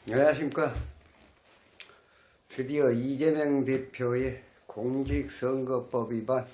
안녕하십니까. 드디어 이재명 대표의 공직선거법 위반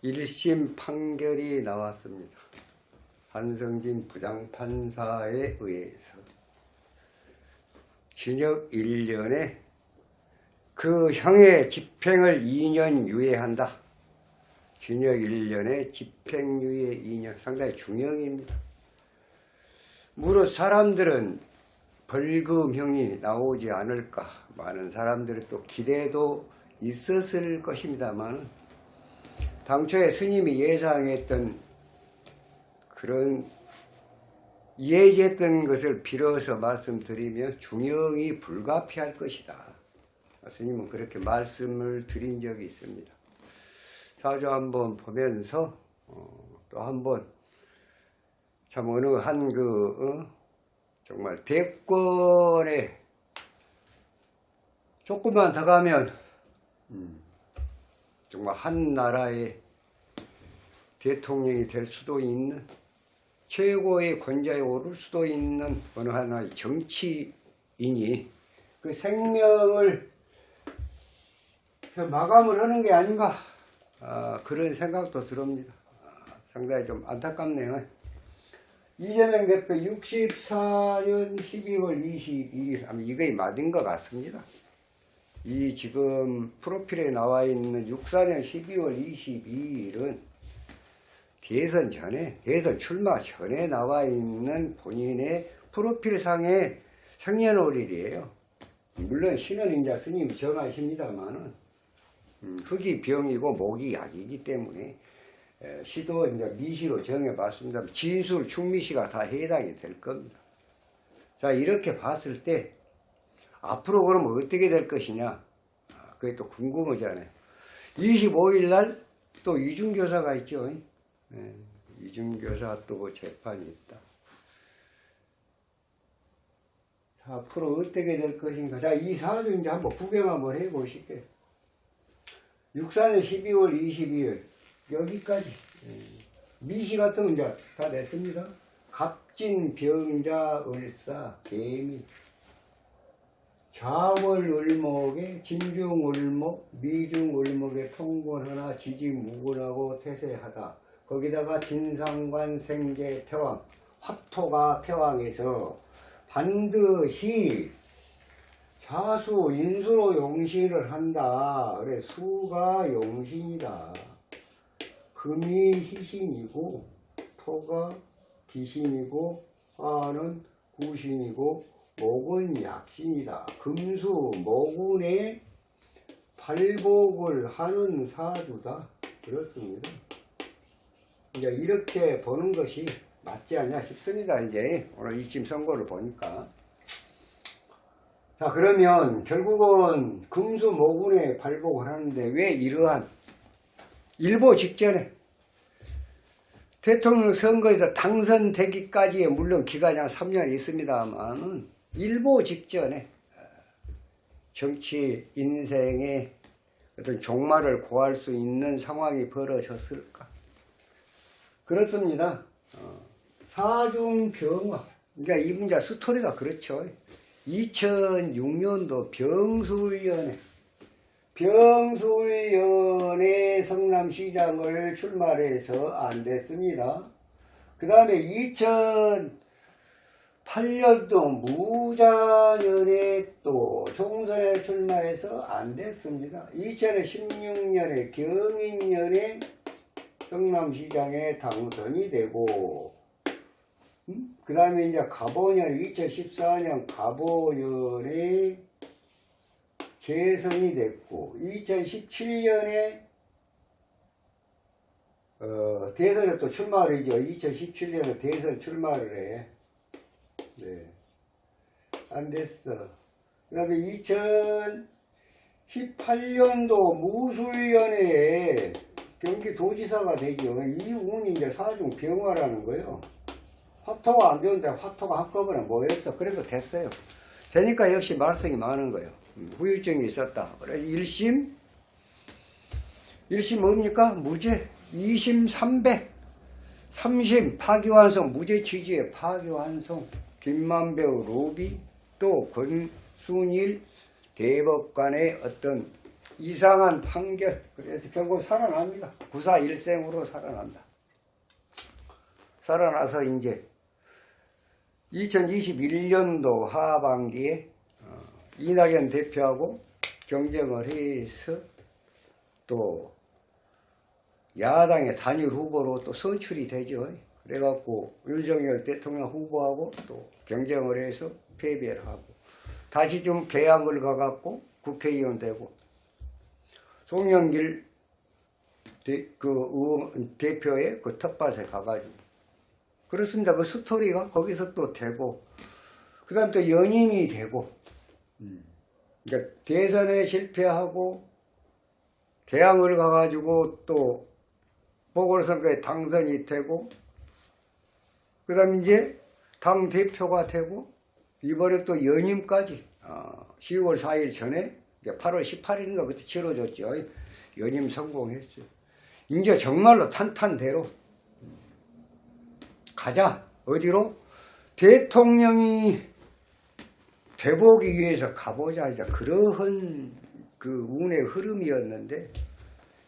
1심 판결이 나왔습니다. 한성진 부장판사에 의해서 징역 1년에 그 형의 집행을 2년 유예한다. 징역 1년에 집행유예 2년, 상당히 중형입니다. 무릇 사람들은 벌금형이 나오지 않을까, 많은 사람들의 또 기대도 있었을 것입니다만, 당초에 스님이 예상했던 그런 예제했던 것을 빌어서 말씀드리면 중형이 불가피할 것이다. 스님은 그렇게 말씀을 드린 적이 있습니다. 사주 한번 보면서 또 한번 참 어느 한 정말 대권에 조금만 더 가면 정말 한 나라의 대통령이 될 수도 있는, 최고의 권좌에 오를 수도 있는 어느 하나의 정치인이 그 생명을 마감을 하는 게 아닌가, 그런 생각도 듭니다. 상당히 좀 안타깝네요. 이재명 대표 64년 12월 22일, 아마 이거에 맞은 것 같습니다. 이 지금 프로필에 나와 있는 64년 12월 22일은 대선 전에, 대선 출마 전에 나와 있는 본인의 프로필상의 생년월일이에요. 물론 신은 이제 스님이 정하십니다만은 흙이 병이고 목이 약이기 때문에 시도 이제 미시로 정해봤습니다. 진술, 충미시가 다 해당이 될 겁니다. 자, 이렇게 봤을 때 앞으로 그러면 어떻게 될 것이냐, 그게 또 궁금하잖아요. 25일 날 또 이중교사가 있죠. 이중교사 또 재판이 있다. 자, 앞으로 어떻게 될 것인가. 자, 이 사주 이제 한번 구경 한번 해보실게요. 64년 12월 22일 여기까지 미시 같으면 이제 다 냈습니다. 갑진, 병자, 을사, 개미, 좌월을목에 진중을목, 미중을목에 통곤하나 지지무근하고 태세하다. 거기다가 진상관, 생재, 태왕, 화토가 태왕에서 반드시 자수, 인수로 용신을 한다. 그래, 수가 용신이다. 금이 희신이고, 토가 기신이고, 화는 구신이고, 목은 약신이다. 금수, 목운에 발복을 하는 사주다. 그렇습니다. 이제 이렇게 보는 것이 맞지 않냐 싶습니다. 이제 오늘 이침 선고를 보니까. 자, 그러면 결국은 금수 목운에 발복을 하는데 왜 이러한 일보 직전에 대통령 선거에서 당선되기까지의 물론 기간이 한 3년이 있습니다만 일보 직전에 정치 인생의 어떤 종말을 고할 수 있는 상황이 벌어졌을까? 그렇습니다. 사중병화, 그러니까 이 분자 스토리가 그렇죠. 2006년도 병술연에 성남시장을 출마해서 안 됐습니다. 그 다음에 2008년도 무자연에 또 총선에 출마해서 안 됐습니다. 2016년에 경인년에 성남시장에 당선이 되고, 그 다음에 이제 갑오년 2014년 갑오년에 재선이 됐고, 2017년에 대선에 또 출마를 했죠. 2017년에 대선 출마를 해. 네. 안 됐어. 그 다음에 2018년도 무술연에 경기도지사가 되죠. 이 운이 이제 사중 병화라는 거예요. 화토가 안 좋은데 화토가 한꺼번에 모였어. 그래도 됐어요. 되니까 역시 말썽이 많은 거예요. 후유증이 있었다. 그래 1심 뭡니까? 무죄. 2심 300. 3심 파기환송, 무죄 취지의 파기환송. 김만배우 로비, 또 권순일 대법관의 어떤 이상한 판결, 그래서 결국 살아납니다. 구사일생으로 살아난다. 살아나서 이제 2021년도 하반기에 이낙연 대표하고 경쟁을 해서 또 야당의 단일 후보로 또 선출이 되죠. 그래갖고 윤석열 대통령 후보하고 또 경쟁을 해서 패배를 하고 다시 좀 개항을 가갖고 국회의원 되고 송영길 대표의 그 텃밭에 가가지고 그렇습니다. 그 스토리가 거기서 또 되고 그 다음 또 연임이 되고 그러니까 대선에 실패하고 개항을 가가지고 또 보궐선거에 당선이 되고 그 다음 이제 당대표가 되고 이번에 또 연임까지 10월 4일 전에 8월 18일인가 그때 치러졌죠. 연임 성공했죠. 이제 정말로 탄탄대로 가자. 어디로? 대통령이 돼보기 위해서 가보자. 이제 그러한 그 운의 흐름이었는데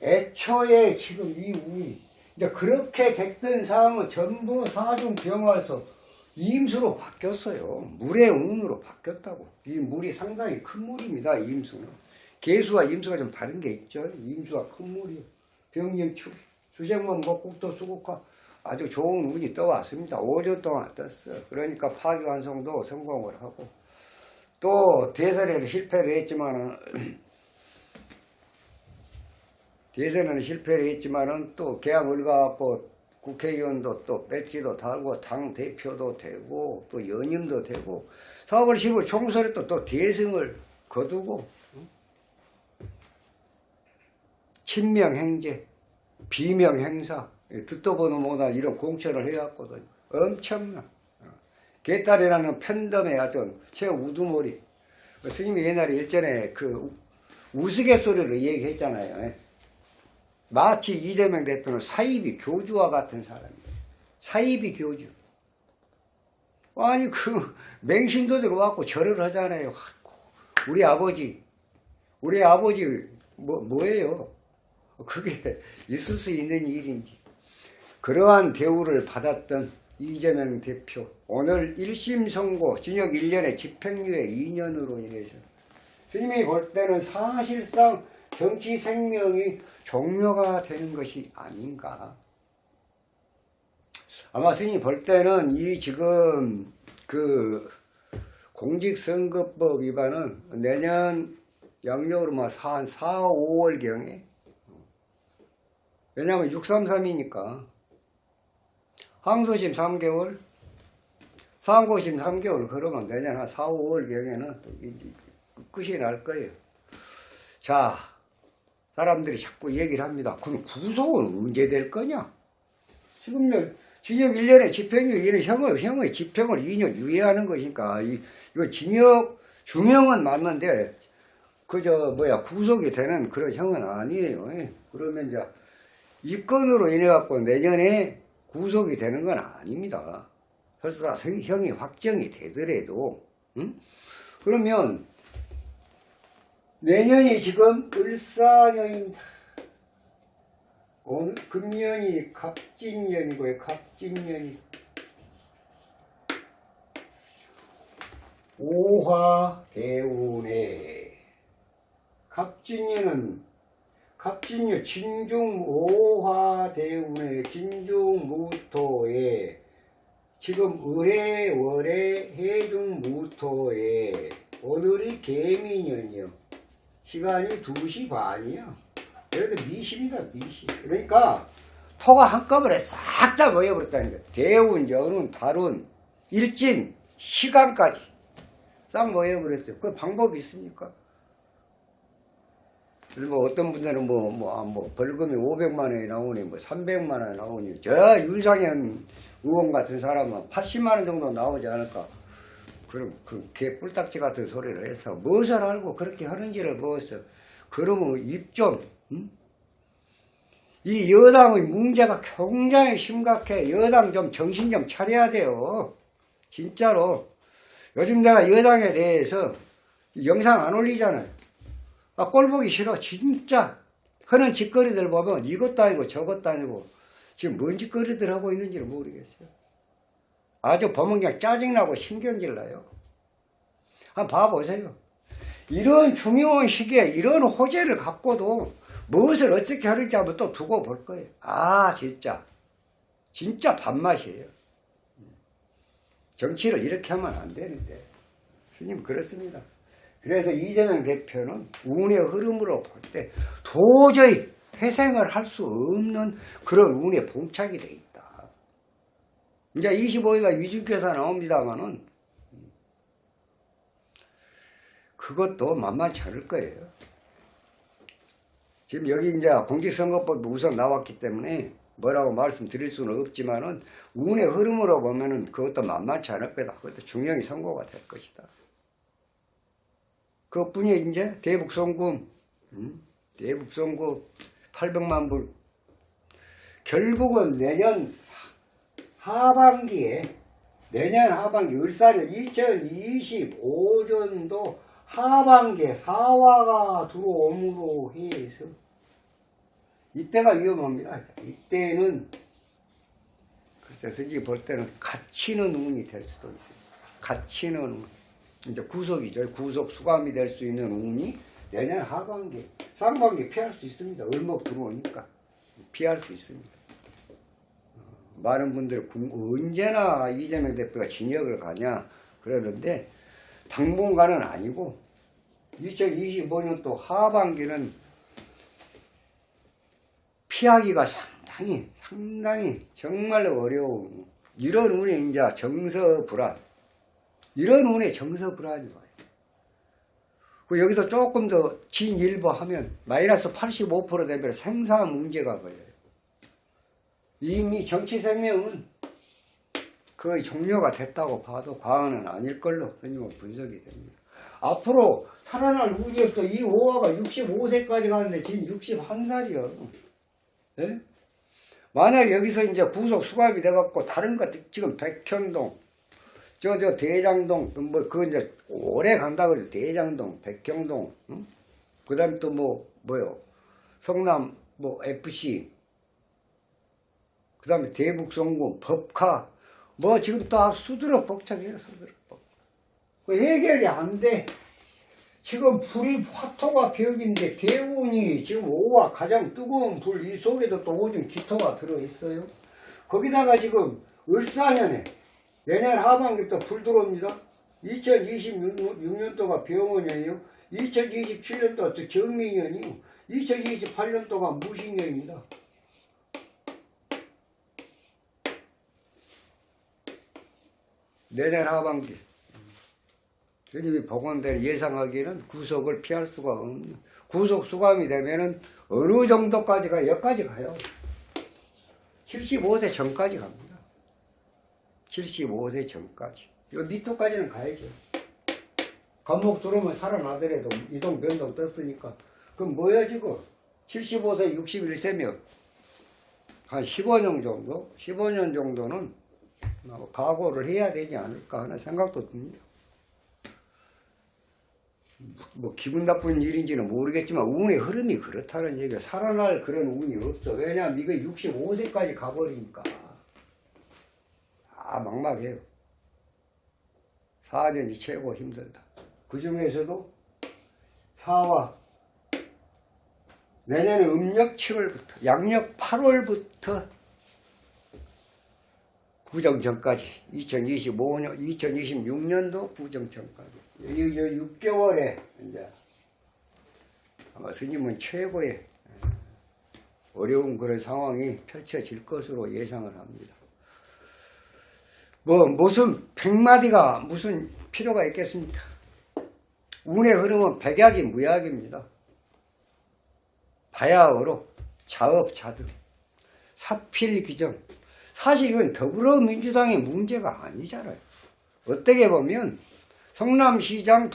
애초에 지금 이 운이 이제 그렇게 됐던 상황은 전부 사중병화에서 임수로 바뀌었어요. 물의 운으로 바뀌었다고. 이 물이 상당히 큰 물입니다. 임수는. 개수와 임수가 좀 다른 게 있죠. 임수가 큰 물이요. 병림 수생만 목국도 수국화 아주 좋은 운이 떠왔습니다. 5년 동안 떴어요. 그러니까 파기환송도 성공을 하고 또 대선에는 실패를 했지만은 또 개항을 가갖고 국회의원도 또 배지도 달고 당대표도 되고 또 연임도 되고 4월 10일 총선에 또 대승을 거두고 친명행제, 비명행사 듣도 보도 못한 이런 공천을 해왔거든요. 엄청나. 개딸이라는 팬덤의 아주 최우두머리. 스님이 옛날에 일전에 그 우스갯소리로 얘기했잖아요. 마치 이재명 대표는 사이비 교주와 같은 사람이에요. 사이비 교주. 아니 그 맹신도들 와갖고 절을 하잖아요. 우리 아버지 뭐예요? 그게 있을 수 있는 일인지. 그러한 대우를 받았던 이재명 대표 오늘 1심 선고 징역 1년에 집행유예 2년으로 인해서 스님이 볼 때는 사실상 정치 생명이 종료가 되는 것이 아닌가. 아마 스님이 볼 때는 이 지금 그 공직선거법 위반은 내년 양력으로 한 4, 5월경에 왜냐하면 633이니까 항소심 3개월, 상고심 3개월 그러면 내년 한 4, 5월경에는 끝이 날 거예요. 자, 사람들이 자꾸 얘기를 합니다. 그럼 구속은 언제 될 거냐? 지금 징역 1년에 집행유예, 형의 집행을 2년 유예하는 것이니까 이거 징역 중형은 맞는데 구속이 되는 그런 형은 아니에요. 그러면 이제 이 건으로 인해 갖고 내년에 구속이 되는 건 아닙니다. 설사 형이 확정이 되더라도 그러면 내년이 지금 을사년입니다. 오늘 금년이 갑진년이고요. 갑진년이 오화대운에 갑진년 진중 오화대운에 진중무토에 지금 을에 월에 해중무토에 오늘이 개미년이요. 시간이 2시 반이요. 그래도 미시입니다. 미시. 그러니까 토가 한꺼번에 싹 다 모여버렸다니까. 대운, 연운, 달운, 일진, 시간까지 싹 모여버렸죠. 그 방법이 있습니까? 뭐 어떤 분들은 벌금이 500만 원이 나오니 300만 원이 나오니 저 윤상현 의원 같은 사람은 80만 원 정도 나오지 않을까. 그럼 그 개 뿔딱지 같은 소리를 해서 무엇을 알고 그렇게 하는지를 보았어. 그러면 이 여당의 문제가 굉장히 심각해. 여당 좀 정신 좀 차려야 돼요. 진짜로. 요즘 내가 여당에 대해서 영상 안 올리잖아요. 꼴 보기 싫어. 진짜 하는 짓거리들 보면 이것도 아니고 저것도 아니고 지금 뭔 짓거리들 하고 있는지를 모르겠어요. 아주 보면 그냥 짜증나고 신경질 나요. 한번 봐보세요. 이런 중요한 시기에 이런 호재를 갖고도 무엇을 어떻게 하는지 한번 또 두고 볼 거예요. 진짜 밥맛이에요. 정치를 이렇게 하면 안 되는데 스님 그렇습니다. 그래서 이재명 대표는 운의 흐름으로 볼 때 도저히 회생을 할 수 없는 그런 운에 봉착이 돼 있다. 이제 25일날 위중교사 나옵니다만은 그것도 만만치 않을 거예요. 지금 여기 이제 공직선거법 우선 나왔기 때문에 뭐라고 말씀드릴 수는 없지만은 운의 흐름으로 보면은 그것도 만만치 않을 거다. 그것도 중형이 선고가 될 것이다. 그것뿐이 이제 대북송금 800만 불. 결국은 내년 하반기 을사년 2025년도 하반기에 사화가 들어옴으로 해서 이때가 위험합니다. 이때는 글쎄 솔직히 볼 때는 갇히는 운이 될 수도 있어요. 갇히는 운. 이제 구속이죠. 구속 수감이 될 수 있는 운이 내년 하반기, 상반기 피할 수 있습니다. 을목 들어오니까 피할 수 있습니다. 많은 분들이 언제나 이재명 대표가 진역을 가냐 그러는데 당분간은 아니고 2025년도 하반기는 피하기가 상당히 정말 어려운 이런 운에 이제 정서불안 이런 운에 정서불안이 와요. 여기서 조금 더 진일보하면 마이너스 85% 되면 생사 문제가 걸려요. 이미 정치 생명은 거의 종료가 됐다고 봐도 과언은 아닐 걸로 분석이 됩니다. 앞으로 살아날 운이 없어. 이 오화가 65세까지 가는데 지금 61살이요. 네? 만약 여기서 이제 구속 수감이 돼갖고 다른 것 지금 백현동, 저 대장동, 그거 이제 오래 간다 그래요. 대장동, 백현동, 응? 그 다음에 또 뭐요? 성남, FC, 그 다음에 대북송금, 법카, 지금 또 수두룩 복잡해요, 수두룩 복잡. 해결이 안 돼. 지금 불이 화토가 벽인데 대운이 지금 5화 가장 뜨거운 불 이 속에도 또 오줌 기토가 들어있어요. 거기다가 지금 을사년에 내년 하반기 또 불 들어옵니다. 2026년도가 병원년이요. 2027년도 정미년이요. 2028년도가 무신년입니다. 내년 하반기. 스님이 복원될 예상하기에는 구속을 피할 수가 없는 구속 수감이 되면은 어느 정도까지 가요? 여기까지 가요. 75세 전까지 갑니다. 75세 전까지. 이거 밑도까지는 가야죠. 감옥 들어오면 살아나더라도 이동 변동 떴으니까. 그럼 뭐야 지금? 75세 61세면 한 15년 정도? 15년 정도는 각오를 해야 되지 않을까 하는 생각도 듭니다. 기분 나쁜 일인지는 모르겠지만 운의 흐름이 그렇다는 얘기가 살아날 그런 운이 없어. 왜냐하면 이거 65세까지 가버리니까 막막해요. 사전이 최고 힘들다. 그 중에서도 사화 내년에 음력 7월부터 양력 8월부터 구정 전까지 2026년도 구정 전까지 이 6개월에 이제 아마 스님은 최고의 어려운 그런 상황이 펼쳐질 것으로 예상을 합니다. 무슨 백마디가 무슨 필요가 있겠습니까? 운의 흐름은 백약이 무약입니다. 바야흐로 자업자득, 사필귀정. 사실 이건 더불어민주당의 문제가 아니잖아요. 어떻게 보면 성남시장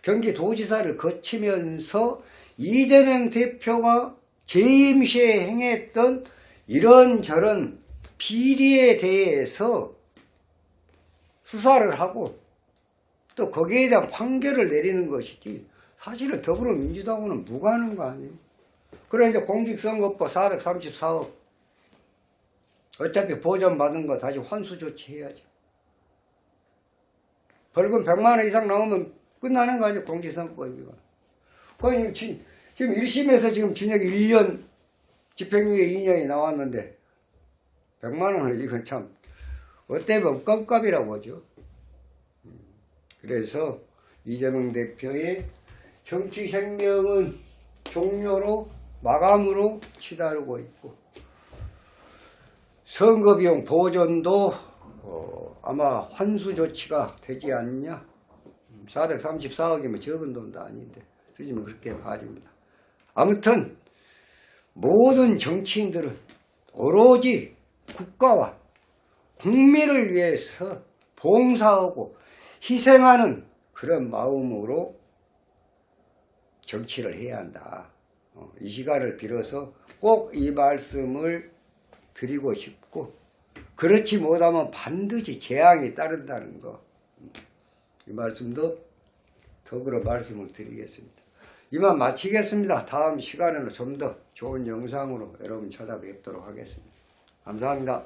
경기도지사를 거치면서 이재명 대표가 재임 시에 행했던 이런저런 비리에 대해서 수사를 하고 또 거기에 대한 판결을 내리는 것이지 사실은 더불어민주당하고는 무관한 거 아니에요. 그래 이제 공직선거법 434억 어차피 보전받은 거 다시 환수 조치해야죠. 벌금 100만 원 이상 나오면 끝나는 거 아니에요. 공직선거법이가. 거의 지금 1심에서 지금 징역 1년 집행유예 2년이 나왔는데 100만 원은 이건 참 어때면 껌값이라고 하죠. 그래서 이재명 대표의 정치 생명은 종료로 마감으로 치달고 있고 선거비용 보전도 아마 환수 조치가 되지 않냐. 434억이면 적은 돈도 아닌데 쓰지면 그렇게 봐집니다. 아무튼 모든 정치인들은 오로지 국가와 국민을 위해서 봉사하고 희생하는 그런 마음으로 정치를 해야 한다. 이 시간을 빌어서 꼭 이 말씀을 드리고 싶고 그렇지 못하면 반드시 재앙이 따른다는 거. 이 말씀도 더불어 말씀을 드리겠습니다. 이만 마치겠습니다. 다음 시간에는 좀 더 좋은 영상으로 여러분 찾아뵙도록 하겠습니다. 감사합니다.